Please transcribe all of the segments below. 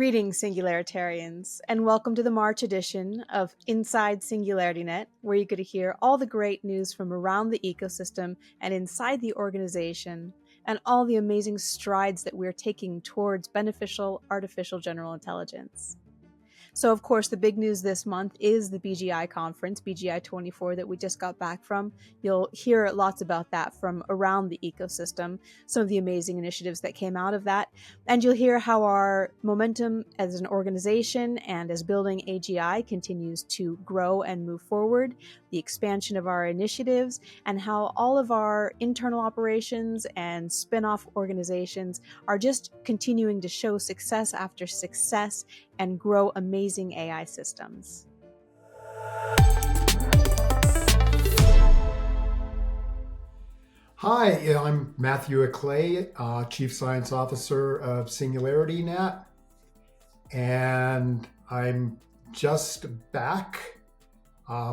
Greetings, Singularitarians, and welcome to the March edition of Inside SingularityNET, where you get to hear all the great news from around the ecosystem and inside the organization, and all the amazing strides that we're taking towards beneficial artificial general intelligence. So, of course, the big news this month is the BGI conference, BGI 24, that we just got back from. You'll hear lots about that from around the ecosystem, some of the amazing initiatives that came out of that. And you'll hear how our momentum as an organization and as building AGI continues to grow and move forward, the expansion of our initiatives, and how all of our internal operations and spin-off organizations are just continuing to show success after success and grow amazing AI systems. Hi, I'm Matthew Iklé, Chief Science Officer of SingularityNET, and I'm just back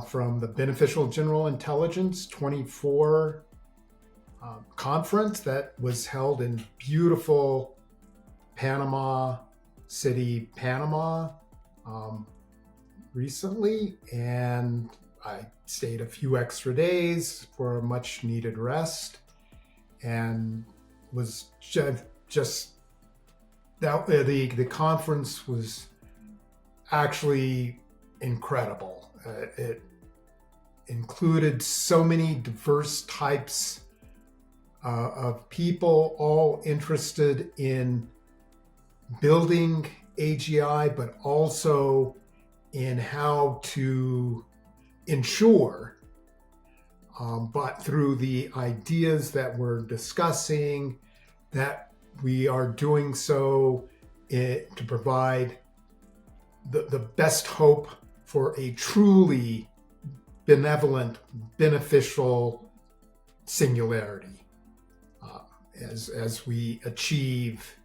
from the Beneficial General Intelligence 24 conference that was held in beautiful Panama City, Panama, recently, and I stayed a few extra days for a much needed rest, and was just that the conference was actually incredible. It included so many diverse types of people, all interested in building AGI, but also in how to ensure, but through the ideas that we're discussing, that we are doing so to provide the best hope for a truly benevolent, beneficial singularity as we achieve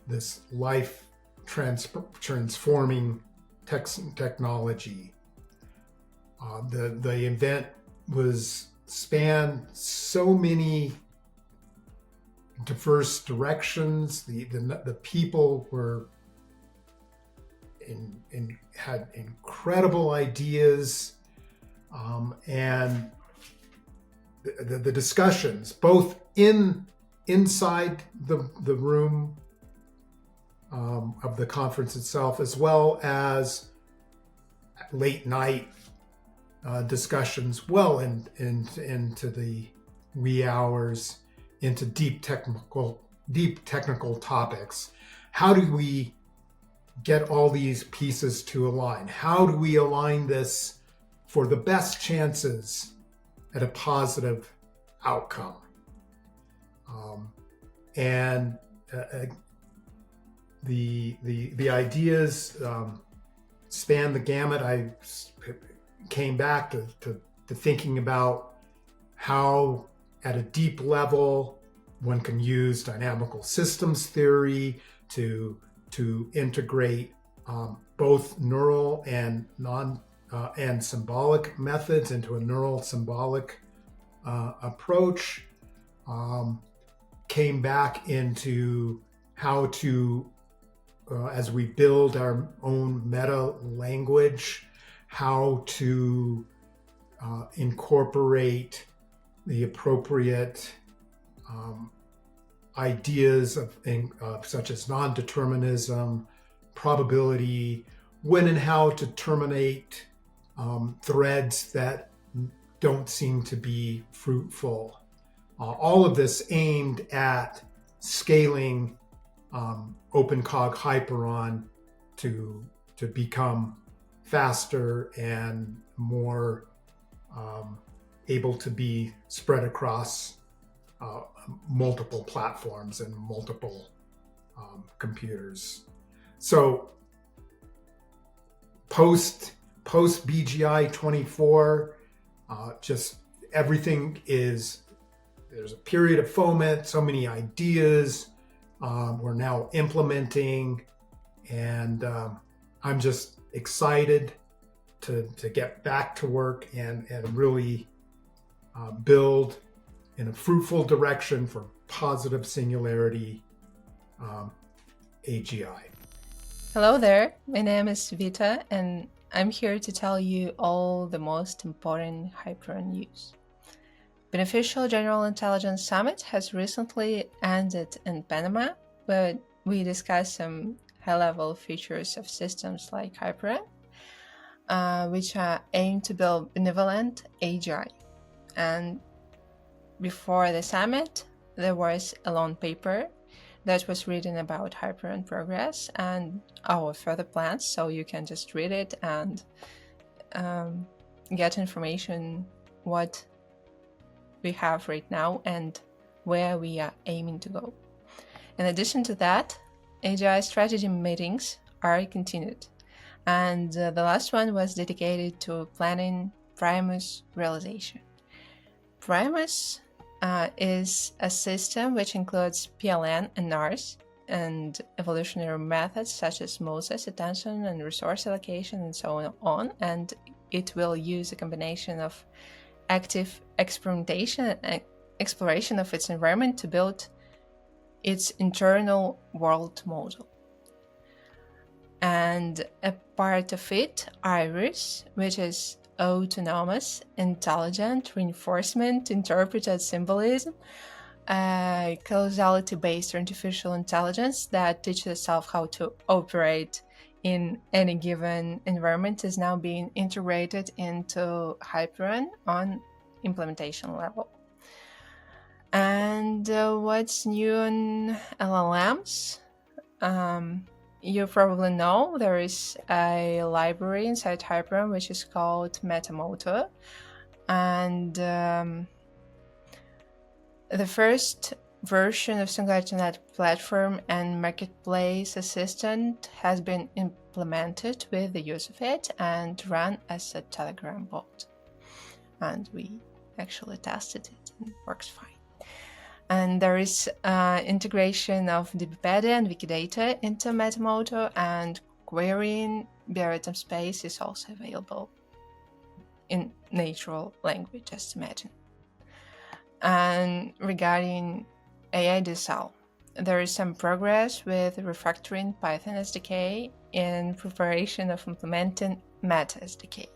this life transforming technology. The event spanned so many diverse directions. The people were had incredible ideas, and the discussions both inside the room of the conference itself, as well as late night discussions well into the wee hours, into deep technical topics. How do we get all these pieces to align? How do we align this for the best chances at a positive outcome? And the ideas span the gamut. I came back to thinking about how, at a deep level, one can use dynamical systems theory to integrate both neural and and symbolic methods into a neural symbolic approach. Came back into how to, as we build our own meta language, how to incorporate the appropriate ideas of such as non-determinism, probability, when and how to terminate threads that don't seem to be fruitful. All of this aimed at scaling OpenCog Hyperon to become faster and more able to be spread across multiple platforms and multiple computers. So post BGI 24, just everything there's a period of foment, so many ideas we're now implementing, and I'm just excited to get back to work and really build in a fruitful direction for positive singularity AGI. Hello there, my name is Vita, and I'm here to tell you all the most important Hyperon news. Beneficial General Intelligence Summit has recently ended in Panama, but we discussed some high-level features of systems like Hyperon, which are aimed to build benevolent AGI. And before the summit, there was a long paper that was written about Hyperon progress and our further plans, so you can just read it and get information what we have right now and where we are aiming to go. In addition to that, AGI strategy meetings are continued, and the last one was dedicated to planning Primus realization. Primus is a system which includes PLN and NARS and evolutionary methods such as Moses, attention, and resource allocation, and so on. And it will use a combination of active experimentation and exploration of its environment to build its internal world model. And a part of it, Iris, which is autonomous, intelligent reinforcement interpreted symbolism, a causality-based artificial intelligence that teaches itself how to operate in any given environment, is now being integrated into Hyperon on implementation level. And what's new on LLMs? You probably know there is a library inside Hyperon which is called Metamotor, and the first version of SingularityNET platform and marketplace assistant has been implemented with the use of it and run as a Telegram bot. And we actually tested it and it works fine. And there is integration of DBpedia and Wikidata into Metamotor, and querying Bioretum space is also available in natural language, just imagine. And regarding AI DSL, there is some progress with refactoring Python SDK in preparation of implementing Meta SDK.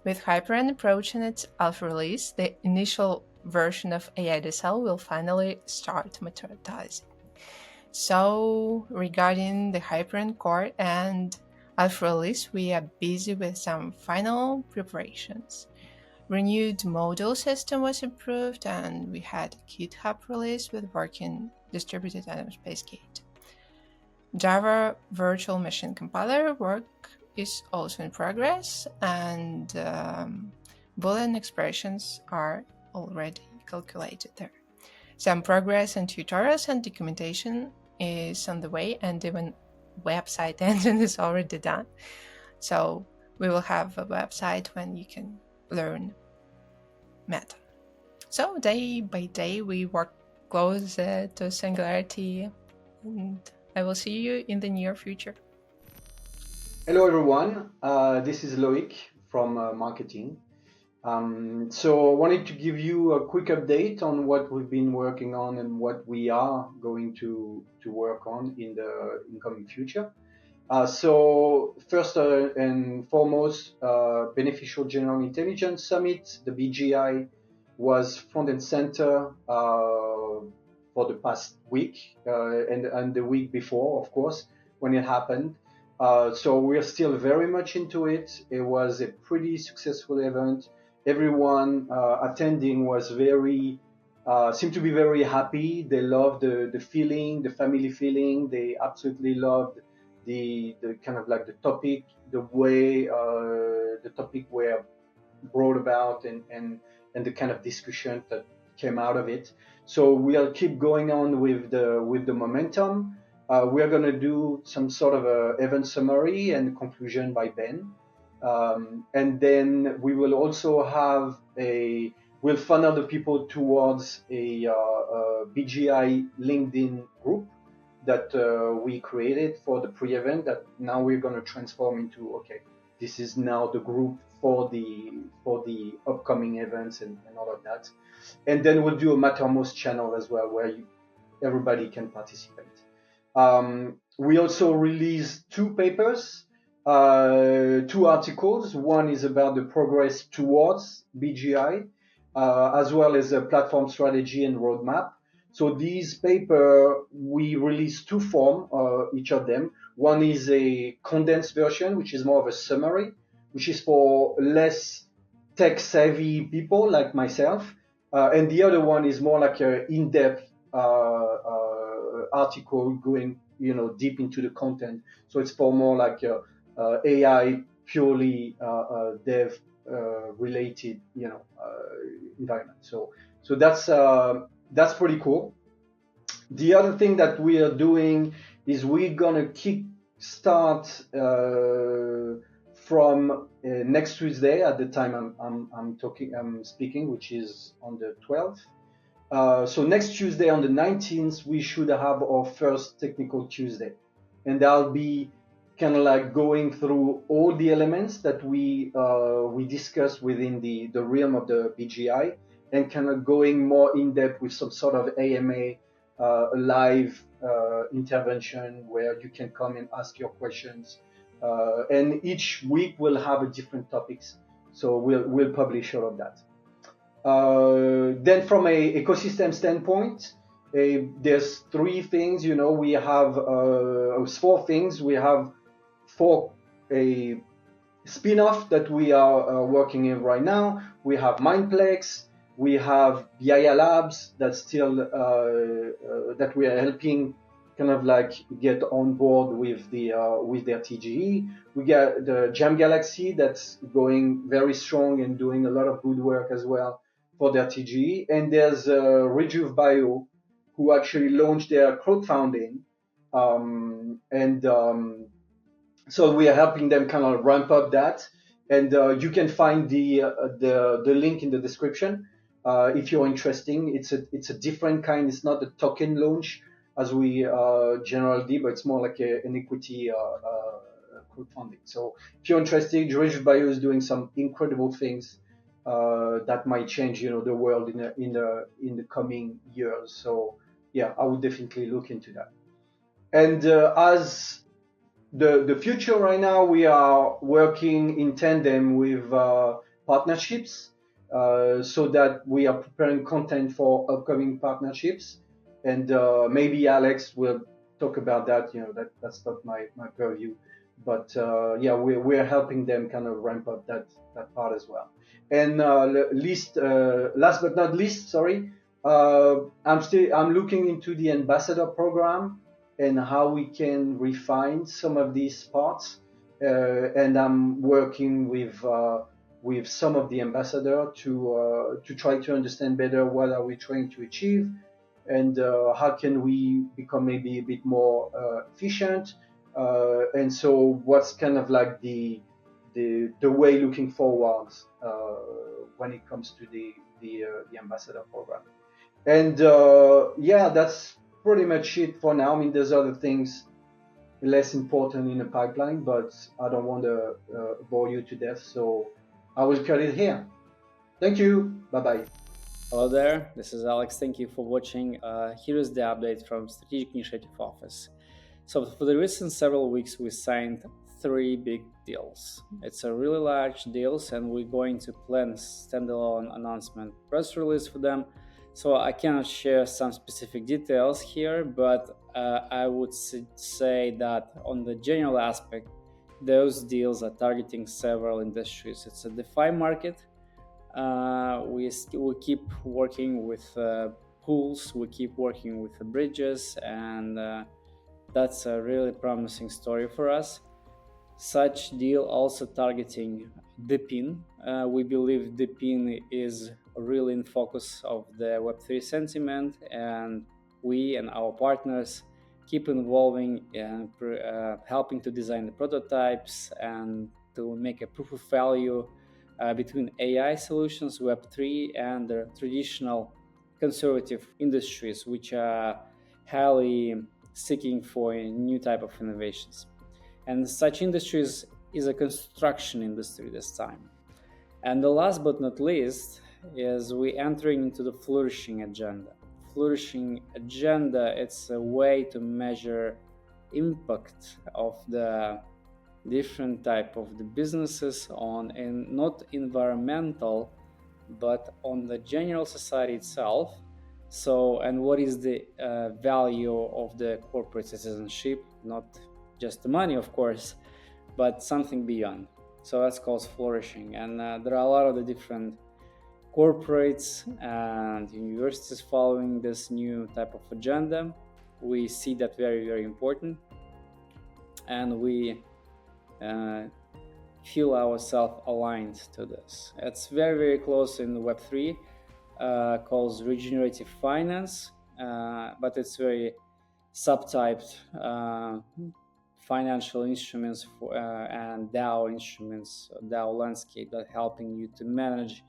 With Hyperon approaching its alpha release, the initial version of AI DSL will finally start materializing. So, regarding the Hyperon core and alpha release, we are busy with some final preparations. Renewed model system was improved, and we had a GitHub release with working distributed atom space gate. Java virtual machine compiler work is also in progress, and Boolean expressions are already calculated there. Some progress and tutorials and documentation is on the way, and even website engine is already done. So we will have a website when you can learn Meta. So day by day we work closer to Singularity, and I will see you in the near future. Hello everyone, this is Loic from marketing. So I wanted to give you a quick update on what we've been working on and what we are going to work on in the incoming future. So first and foremost, Beneficial General Intelligence Summit, the BGI, was front and center for the past week and the week before, of course, when it happened. So we're still very much into it. It was a pretty successful event. Everyone attending was seemed to be very happy. They loved the feeling, the family feeling. They absolutely loved the kind of like the topic, the way the topic were brought about, and the kind of discussion that came out of it. So we'll keep going on with the momentum. We are going to do some sort of a event summary and conclusion by Ben. And then we will also have we'll funnel the people towards a BGI LinkedIn group that we created for the pre-event that now we're going to transform into, okay, this is now the group for the upcoming events and all of that. And then we'll do a Mattermost channel as well where everybody can participate. We also released 2 papers, 2 articles. One is about the progress towards BGI, as well as a platform strategy and roadmap. So these paper, we released 2 form, each of them. One is a condensed version, which is more of a summary, which is for less tech savvy people like myself. And the other one is more like an in-depth article going, deep into the content. So it's for more like AI purely dev related, environment. So that's pretty cool. The other thing that we are doing is we're gonna kick start from next Tuesday at the time I'm speaking, which is on the 12th. So next Tuesday on the 19th, we should have our first technical Tuesday, and that'll be kind of like going through all the elements that we discussed within the realm of the BGI, and kind of going more in depth with some sort of AMA, live intervention where you can come and ask your questions. And each week we'll have a different topics, so we'll publish all of that. Then from a ecosystem standpoint, there's 3 things. We have 4 things. We have 4 a spin-off that we are working in right now. We have Mindplex. We have Yaya Labs that's still that we are helping kind of like get on board with their TGE. We got the Jam Galaxy that's going very strong and doing a lot of good work as well for their TGE. And there's Rejuve.BIO, who actually launched their crowdfunding, so we are helping them kind of ramp up that. And you can find the link in the description if you're interested. It's a different kind. It's not a token launch as we generally do, but it's more like an equity crowdfunding. So if you're interested, Rejuve.BIO is doing some incredible things that might change, the world in the coming years. So yeah, I would definitely look into that. And as the future right now, we are working in tandem with partnerships, so that we are preparing content for upcoming partnerships. And maybe Alex will talk about that. That's not my purview, but yeah, we're helping them kind of ramp up that part as well. And last but not least, sorry, I'm looking into the ambassador program and how we can refine some of these parts. And I'm working with some of the ambassador to try to understand better what are we trying to achieve, and how can we become maybe a bit more efficient. And so what's kind of like the way looking forward when it comes to the ambassador program. And yeah, that's pretty much it for now. I mean, there's other things less important in the pipeline, but I don't want to bore you to death, so I will cut it here. Thank you. Bye-bye. Hello there, this is Alex. Thank you for watching. Here is the update from Strategic Initiative Office. So for the recent several weeks, we signed 3 big deals. It's a really large deals, and we're going to plan a standalone announcement press release for them. So I cannot share some specific details here, but I would say that on the general aspect, those deals are targeting several industries. It's a DeFi market. We keep working with pools, we keep working with the bridges, and that's a really promising story for us. Such deal also targeting DePIN. We believe DePIN is really in focus of the Web3 sentiment, and we and our partners keep involving and helping to design the prototypes and to make a proof of value between AI solutions, Web3, and the traditional conservative industries, which are highly seeking for a new type of innovations. And such industries is a construction industry this time. And the last but not least is we entering into the flourishing agenda. Flourishing agenda, it's a way to measure impact of the different type of the businesses on, and not environmental, but on the general society itself. So, and what is the value of the corporate citizenship? Not just the money, of course, but something beyond. So that's called flourishing. And there are a lot of the different corporates and universities following this new type of agenda. We see that very, very important. And we feel ourselves aligned to this. It's very, very close in Web3, called regenerative finance, but it's very subtyped financial instruments and DAO instruments, DAO landscape that helping you to manage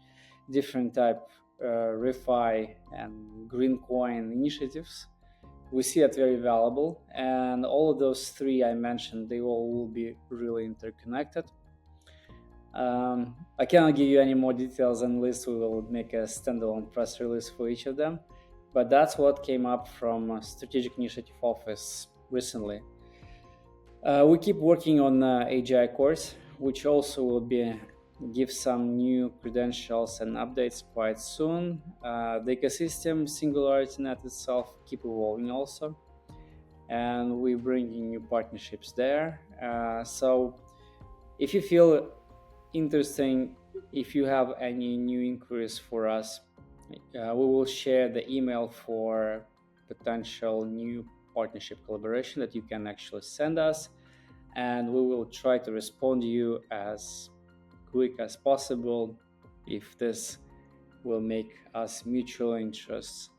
different type refi and green coin initiatives. We see that very valuable, and all of those three I mentioned, they all will be really interconnected. I cannot give you any more details unless we will make a standalone press release for each of them, but that's what came up from Strategic Initiative Office recently. We keep working on AGI course, which also will give some new credentials and updates quite soon. The ecosystem, SingularityNET itself, keep evolving also, and we're bringing new partnerships there. So if you feel interesting, if you have any new inquiries for us, we will share the email for potential new partnership collaboration that you can actually send us, and we will try to respond to you as quick as possible if this will make us mutual interests.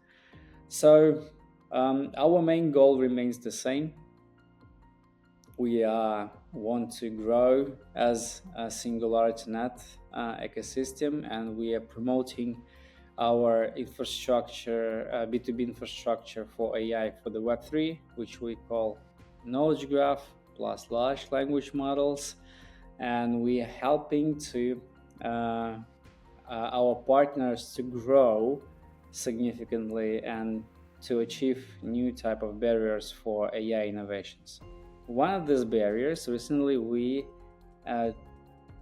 So our main goal remains the same. We want to grow as a SingularityNET ecosystem, and we are promoting our infrastructure, B2B infrastructure for AI for the Web3, which we call Knowledge Graph plus large language models. And we are helping to our partners to grow significantly and to achieve new type of barriers for AI innovations. One of these barriers recently we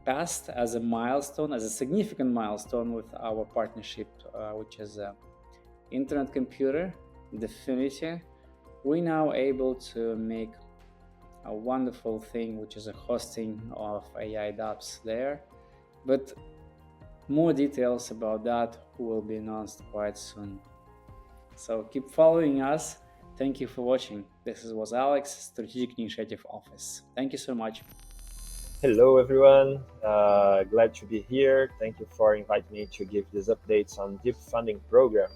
passed as a milestone, as a significant milestone with our partnership, which is Internet Computer, Definity. We're now able to make a wonderful thing, which is a hosting of AI dApps there. But more details about that will be announced quite soon. So keep following us. Thank you for watching. This was Alex, Strategic Initiative Office. Thank you so much. Hello, everyone. Glad to be here. Thank you for inviting me to give these updates on Deep Funding Program,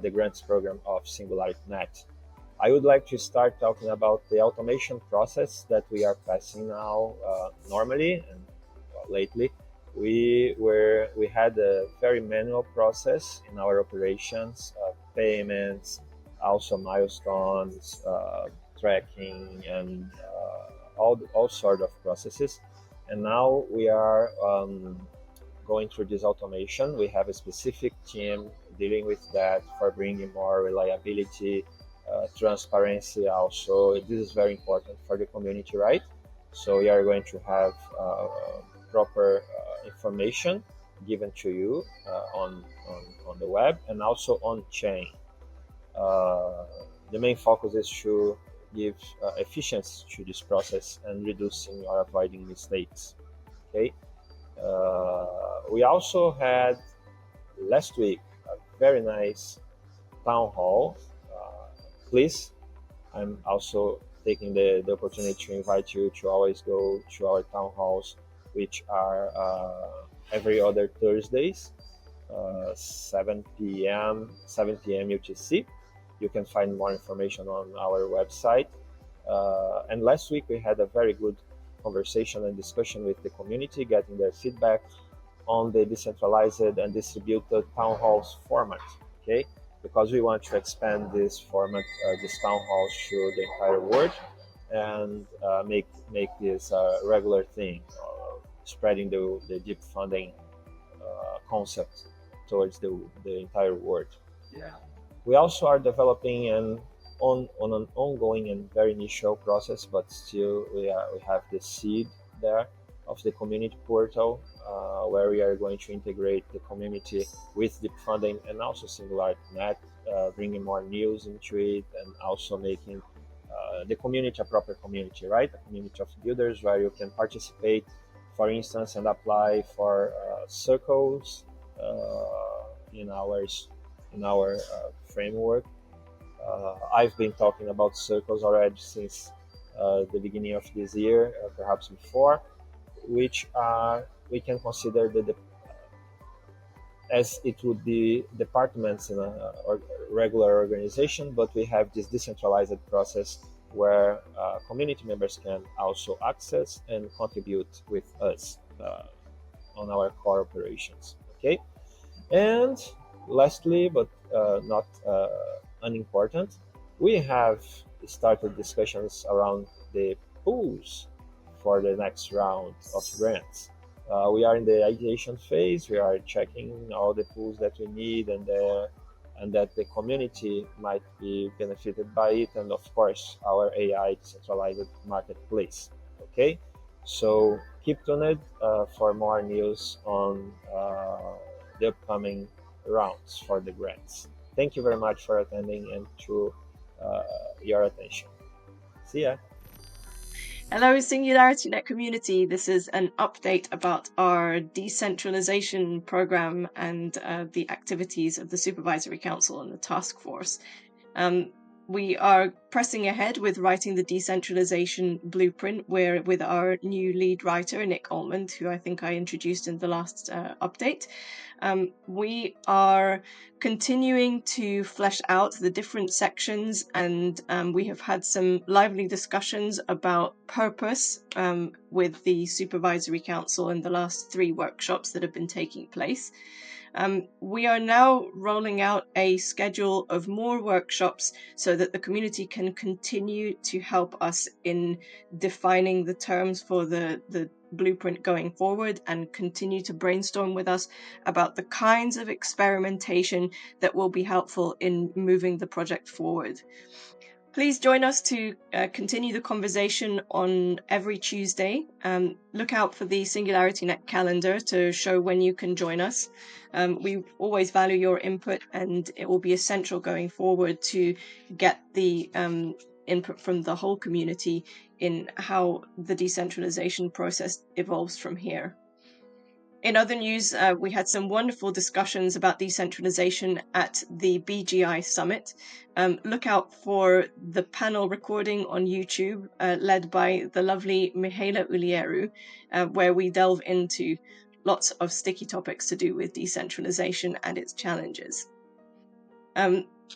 the grants program of SingularityNET. I would like to start talking about the automation process that we are passing now. Normally and lately, we had a very manual process in our operations, payments, also milestones, tracking, and all sort of processes. And now we are going through this automation. We have a specific team dealing with that for bringing more reliability, transparency also. This is very important for the community, right? So we are going to have proper information given to you on the web and also on chain. The main focus is to give efficiency to this process and reducing or avoiding mistakes. Okay. We also had last week a very nice town hall. Please, I'm also taking the opportunity to invite you to always go to our town halls, which are every other Thursdays, 7 p.m. UTC. You can find more information on our website. And last week we had a very good conversation and discussion with the community, getting their feedback on the decentralized and distributed town halls format. Okay, because we want to expand this format, this town halls to the entire world, and make this a regular thing, spreading the deep funding concept towards the entire world. Yeah. We also are developing and on an ongoing and very initial process, but still we have the seed there of the community portal, where we are going to integrate the community with deep funding and also SingularityNET, bringing more news into it, and also making the community a proper community, right? A community of builders where you can participate, for instance, and apply for circles in our framework. I've been talking about circles already since the beginning of this year, perhaps before, which we can consider as it would be departments in a regular organization, but we have this decentralized process where community members can also access and contribute with us on our core operations. Okay, and lastly, but not unimportant, we have started discussions around the pools for the next round of grants. We are in the ideation phase. We are checking all the pools that we need and that the community might be benefited by it, and of course our AI decentralized marketplace. Okay, so keep tuned for more news on the upcoming rounds for the grants. Thank you very much for attending and to your attention. See ya. Hello, SingularityNET community. This is an update about our decentralization program and the activities of the Supervisory Council and the task force. We are pressing ahead with writing the decentralization blueprint. We're with our new lead writer, Nick Altman, who I think I introduced in the last update. We are continuing to flesh out the different sections, and we have had some lively discussions about purpose with the Supervisory Council in the last 3 workshops that have been taking place. We are now rolling out a schedule of more workshops so that the community can continue to help us in defining the terms for the blueprint going forward, and continue to brainstorm with us about the kinds of experimentation that will be helpful in moving the project forward. Please join us to continue the conversation on every Tuesday. Look out for the SingularityNET calendar to show when you can join us. We always value your input, and it will be essential going forward to get the input from the whole community in how the decentralization process evolves from here. In other news, we had some wonderful discussions about decentralization at the BGI Summit. Look out for the panel recording on YouTube, led by the lovely Mihaela Ulieru, where we delve into lots of sticky topics to do with decentralization and its challenges.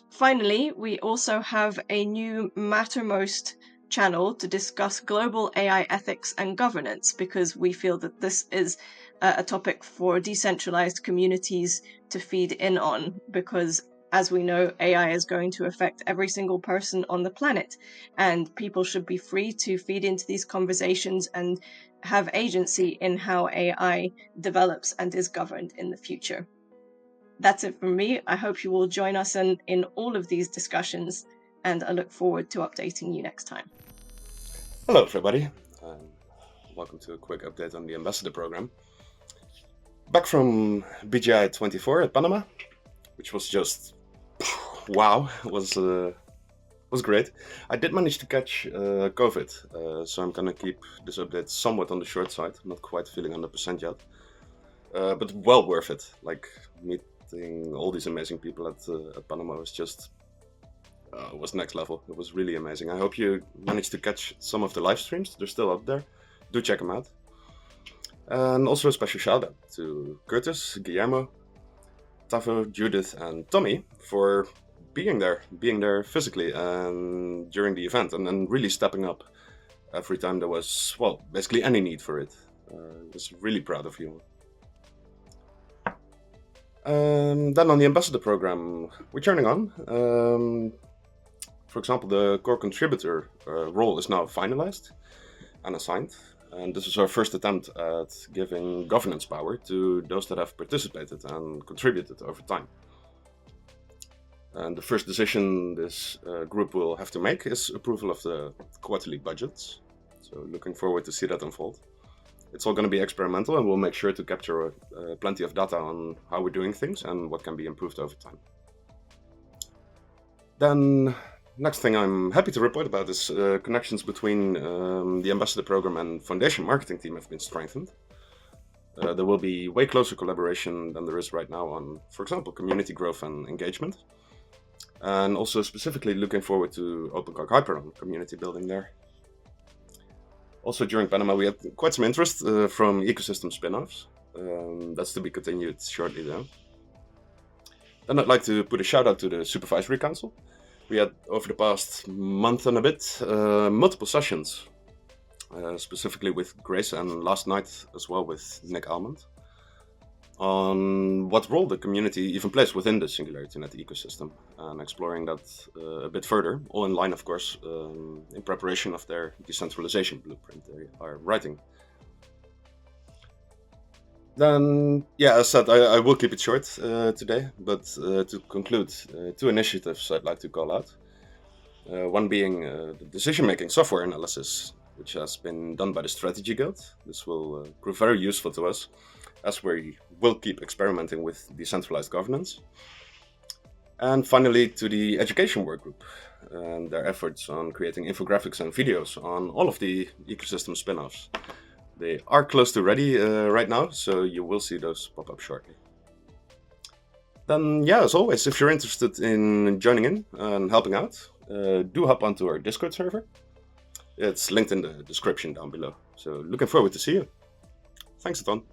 Finally, we also have a new Mattermost channel to discuss global AI ethics and governance, because we feel that this is a topic for decentralized communities to feed in on, because as we know, AI is going to affect every single person on the planet, and people should be free to feed into these conversations and have agency in how AI develops and is governed in the future. That's it from me. I hope you will join us in all of these discussions, and I look forward to updating you next time. Hello, everybody. Welcome to a quick update on the Ambassador Program. Back from BGI 24 at Panama, which was just wow, it was great. I did manage to catch COVID, so I'm gonna keep this update somewhat on the short side. I'm not quite feeling 100% yet, but well worth it. Like, meeting all these amazing people at Panama was just was next level. It was really amazing. I hope you managed to catch some of the live streams. They're still up there. Do check them out. And also a special shout out to Curtis, Guillermo, Tavo, Judith, and Tommy for being there physically and during the event, and then really stepping up every time there was, well, basically any need for it. I was really proud of you. Then on the Ambassador Program, we're turning on. For example, the core contributor role is now finalized and assigned. And this is our first attempt at giving governance power to those that have participated and contributed over time. And the first decision this group will have to make is approval of the quarterly budgets. So looking forward to see that unfold. It's all going to be experimental, and we'll make sure to capture plenty of data on how we're doing things and what can be improved over time. Then, next thing I'm happy to report about is connections between the ambassador program and foundation marketing team have been strengthened. There will be way closer collaboration than there is right now on, for example, community growth and engagement. And also specifically looking forward to OpenCog Hyperon community building there. Also during Panama, we had quite some interest from ecosystem spin-offs. That's to be continued shortly though. Then I'd like to put a shout out to the Supervisory Council. We had, over the past month and a bit, multiple sessions, specifically with Grace and last night as well with Nick Almond, on what role the community even plays within the SingularityNET ecosystem, and exploring that a bit further, all in line, of course, in preparation of their decentralization blueprint they are writing. Then, yeah, as said, I will keep it short today, but to conclude, two initiatives I'd like to call out. One being the decision-making software analysis, which has been done by the Strategy Guild. This will prove very useful to us, as we will keep experimenting with decentralized governance. And finally, to the education work group and their efforts on creating infographics and videos on all of the ecosystem spin-offs. They are close to ready right now, so you will see those pop up shortly. Then, yeah, as always, if you're interested in joining in and helping out, do hop onto our Discord server. It's linked in the description down below. So looking forward to see you. Thanks a ton.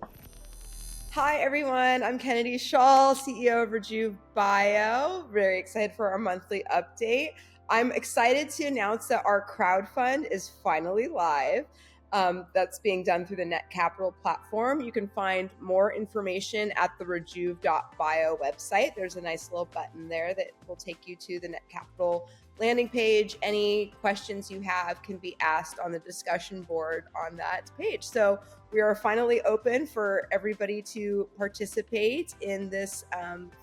Hi, everyone. I'm Kennedy Schaal, CEO of Rejuve.BIO. Very excited for our monthly update. I'm excited to announce that our crowdfund is finally live. That's being done through the Net Capital platform. You can find more information at the Rejuve.BIO website. There's a nice little button there that will take you to the Net Capital landing page. Any questions you have can be asked on the discussion board on that page. So we are finally open for everybody to participate in this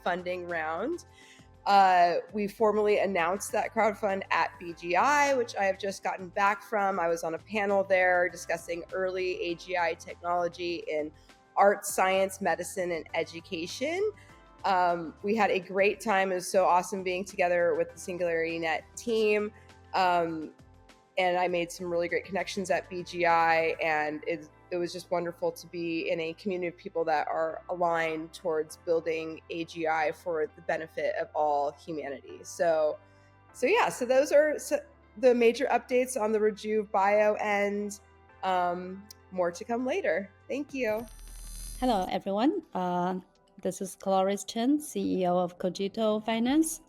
funding round. We formally announced that crowdfund at BGI, which I have just gotten back from. I was on a panel there discussing early AGI technology in art, science, medicine, and education. We had a great time. It was so awesome being together with the SingularityNET team. And I made some really great connections at BGI, and it was just wonderful to be in a community of people that are aligned towards building AGI for the benefit of all humanity. So those are the major updates on the Rejuve.BIO, and more to come later. Thank you. Hello, everyone. This is Cloris Chen, CEO of Cogito Finance.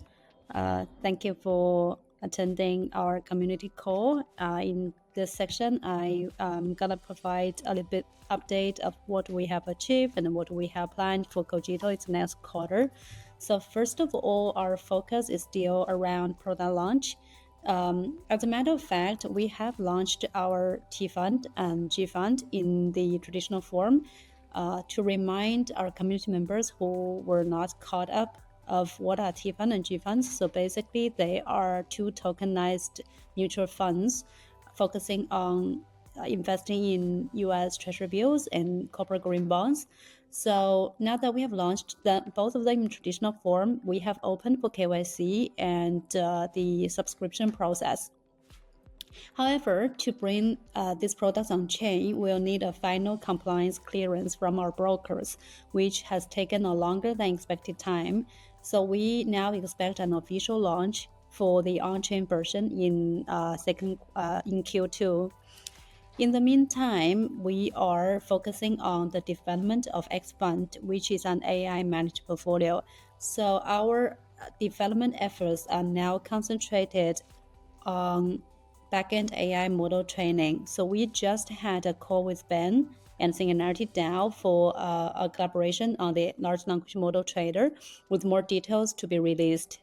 Thank you for attending our community call. In this section, I am gonna provide a little bit update of what we have achieved and what we have planned for Cogito its next quarter. So first of all, our focus is still around product launch. As a matter of fact, we have launched our T Fund and G Fund in the traditional form to remind our community members who were not caught up of what are T Fund and G Funds. So basically, they are two tokenized mutual funds focusing on investing in US Treasury bills and corporate green bonds. So now that we have launched both of them in traditional form, we have opened for KYC and the subscription process. However, to bring these products on chain, we'll need a final compliance clearance from our brokers, which has taken a longer than expected time. So we now expect an official launch for the on-chain version in Q2. In the meantime, we are focusing on the development of X Fund, which is an AI managed portfolio. So our development efforts are now concentrated on backend AI model training. So we just had a call with Ben and Singularity DAO for a collaboration on the large language model trader, with more details to be released.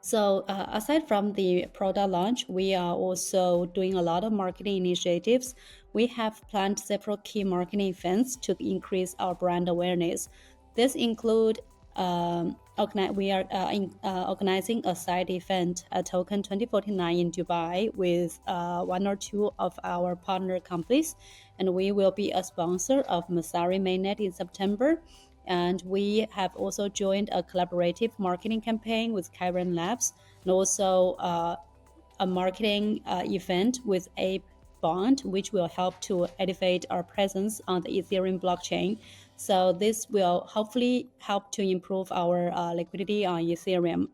So aside from the product launch, we are also doing a lot of marketing initiatives. We have planned several key marketing events to increase our brand awareness. This include we are organizing a side event, a Token 2049 in Dubai with one or two of our partner companies, and we will be a sponsor of Masari Mainnet in September. And we have also joined a collaborative marketing campaign with Hyperon Labs, and also a marketing event with a bond, which will help to elevate our presence on the Ethereum blockchain. So this will hopefully help to improve our liquidity on Ethereum.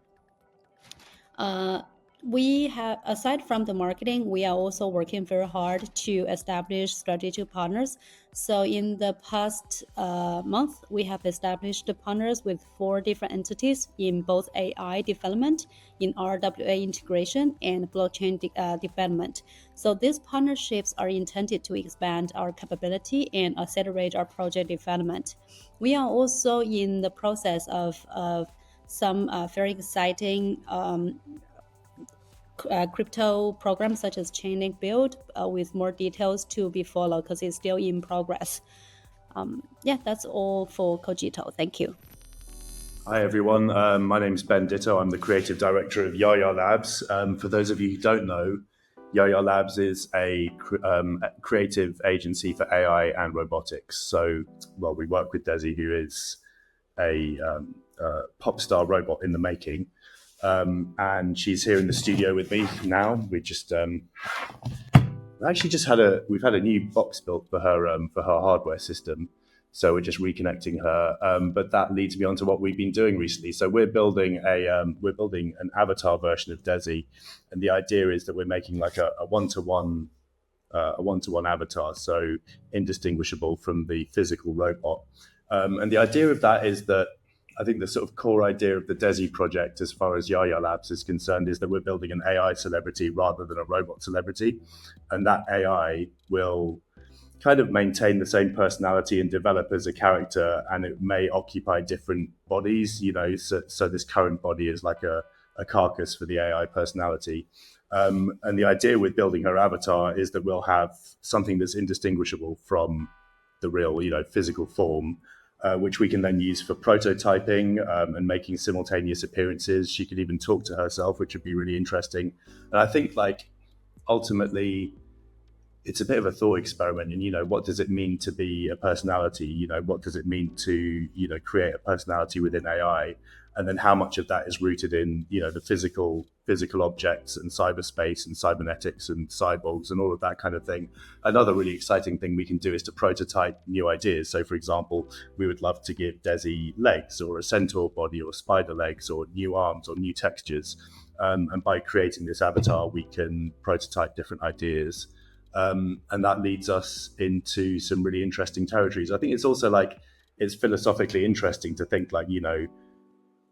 We have, aside from the marketing, we are also working very hard to establish strategic partners. So in the past month, we have established partners with 4 different entities in both AI development, in RWA integration, and blockchain development. So these partnerships are intended to expand our capability and accelerate our project development. We are also in the process of some very exciting crypto programs such as Chainlink Build with more details to be followed because it's still in progress. Yeah, that's all for Cogito. Thank you. Hi everyone, my name is Ben Ditto. I'm the creative director of Yaya Labs. For those of you who don't know, Yaya Labs is a creative agency for AI and robotics. So, well, we work with Desi, who is a pop star robot in the making. And she's here in the studio with me now. We just we've had a new box built for her hardware system. So we're just reconnecting her. But that leads me on to what we've been doing recently. So we're building an avatar version of Desi, and the idea is that we're making like a one-to-one avatar, so indistinguishable from the physical robot. And the idea of that is that I think the sort of core idea of the Desi project, as far as Yaya Labs is concerned, is that we're building an AI celebrity rather than a robot celebrity. And that AI will kind of maintain the same personality and develop as a character, and it may occupy different bodies, you know, so this current body is like a carcass for the AI personality. And the idea with building her avatar is that we'll have something that's indistinguishable from the real, you know, physical form, which we can then use for prototyping and making simultaneous appearances. She could even talk to herself, which would be really interesting. And I think, like, ultimately, it's a bit of a thought experiment. And, you know, what does it mean to be a personality? You know, what does it mean to, you know, create a personality within AI? And then how much of that is rooted in, you know, the physical objects and cyberspace and cybernetics and cyborgs and all of that kind of thing. Another really exciting thing we can do is to prototype new ideas. So, for example, we would love to give Desi legs, or a centaur body, or spider legs, or new arms, or new textures. And by creating this avatar, we can prototype different ideas. And that leads us into some really interesting territories. I think it's also like, it's philosophically interesting to think, like, you know,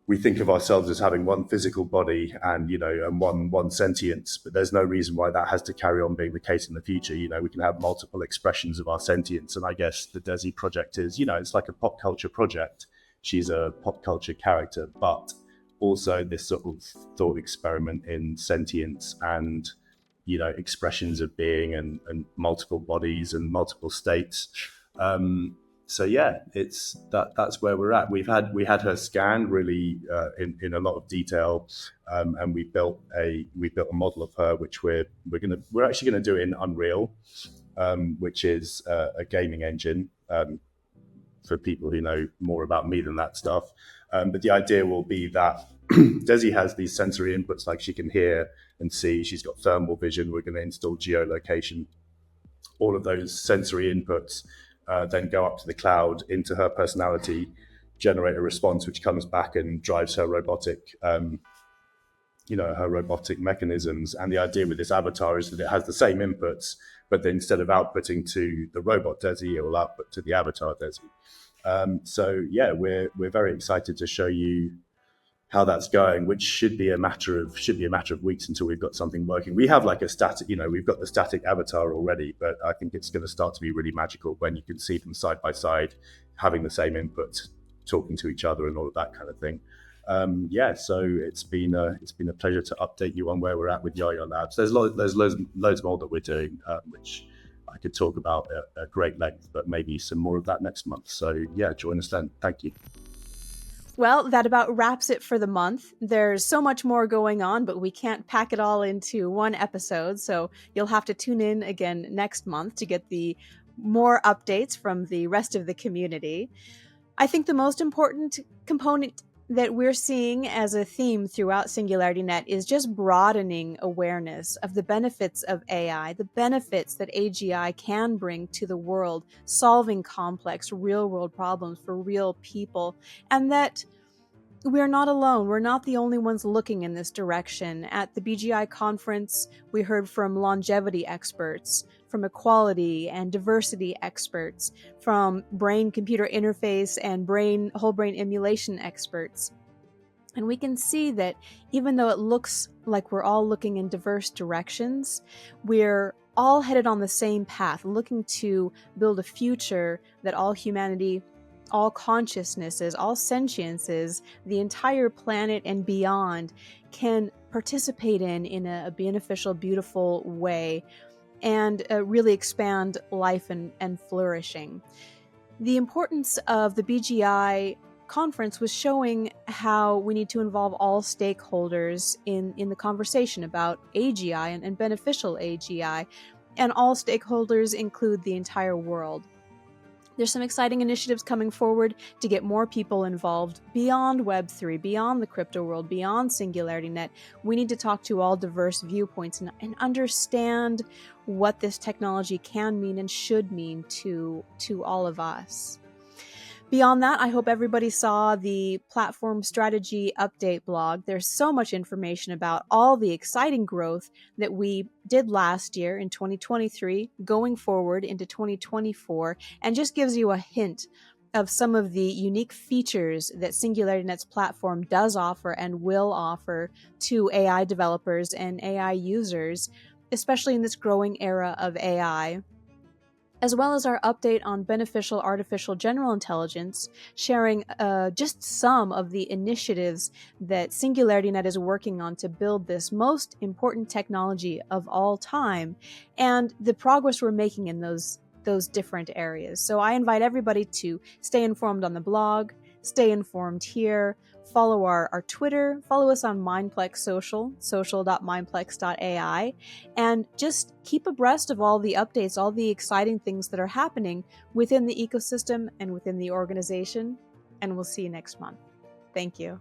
we think of ourselves as having one physical body and, you know, and one sentience, but there's no reason why that has to carry on being the case in the future. You know, we can have multiple expressions of our sentience. And I guess the Desi project is, you know, it's like a pop culture project. She's a pop culture character, but also this sort of thought experiment in sentience and, you know, expressions of being and multiple bodies and multiple states. So yeah, that's where we're at. We had her scanned really in a lot of detail, and we built a model of her, which we're actually gonna do in Unreal, which is a gaming engine for people who know more about me than that stuff. But the idea will be that Desi has these sensory inputs, like she can hear and see. She's got thermal vision. We're going to install geolocation. All of those sensory inputs then go up to the cloud into her personality, generate a response which comes back and drives her robotic, her robotic mechanisms. And the idea with this avatar is that it has the same inputs, but then instead of outputting to the robot Desi, it will output to the avatar Desi. So yeah, we're very excited to show you how that's going, which should be a matter of weeks until we've got something working. We have like a static, we've got the static avatar already, but I think it's going to start to be really magical when you can see them side by side, having the same input, talking to each other, and all of that kind of thing. So it's been a pleasure to update you on where we're at with Yaya Labs. There's loads more that we're doing, which I could talk about at great length, but maybe some more of that next month. So yeah, join us then. Thank you. Well, that about wraps it for the month. There's so much more going on, but we can't pack it all into one episode, so you'll have to tune in again next month to get the more updates from the rest of the community. I think the most important component that we're seeing as a theme throughout SingularityNET is just broadening awareness of the benefits of AI, the benefits that AGI can bring to the world, solving complex real-world problems for real people, and that we're not alone. We're not the only ones looking in this direction. At the BGI conference, we heard from longevity experts, from equality and diversity experts, from brain-computer interface and whole brain emulation experts. And we can see that even though it looks like we're all looking in diverse directions, we're all headed on the same path, looking to build a future that all humanity, all consciousnesses, all sentiences, the entire planet and beyond can participate in a beneficial, beautiful way, and really expand life and flourishing. The importance of the BGI conference was showing how we need to involve all stakeholders in the conversation about AGI and beneficial AGI, and all stakeholders include the entire world. There's some exciting initiatives coming forward to get more people involved beyond Web3, beyond the crypto world, beyond SingularityNET. We need to talk to all diverse viewpoints and understand what this technology can mean and should mean to all of us. Beyond that, I hope everybody saw the platform strategy update blog. There's so much information about all the exciting growth that we did last year in 2023, going forward into 2024, and just gives you a hint of some of the unique features that SingularityNET's platform does offer and will offer to AI developers and AI users, especially in this growing era of AI, as well as our update on beneficial artificial general intelligence, sharing just some of the initiatives that SingularityNET is working on to build this most important technology of all time, and the progress we're making in those different areas. So I invite everybody to stay informed on the blog, stay informed here, follow our Twitter, follow us on Mindplex Social, social.mindplex.ai, and just keep abreast of all the updates, all the exciting things that are happening within the ecosystem and within the organization. And we'll see you next month. Thank you.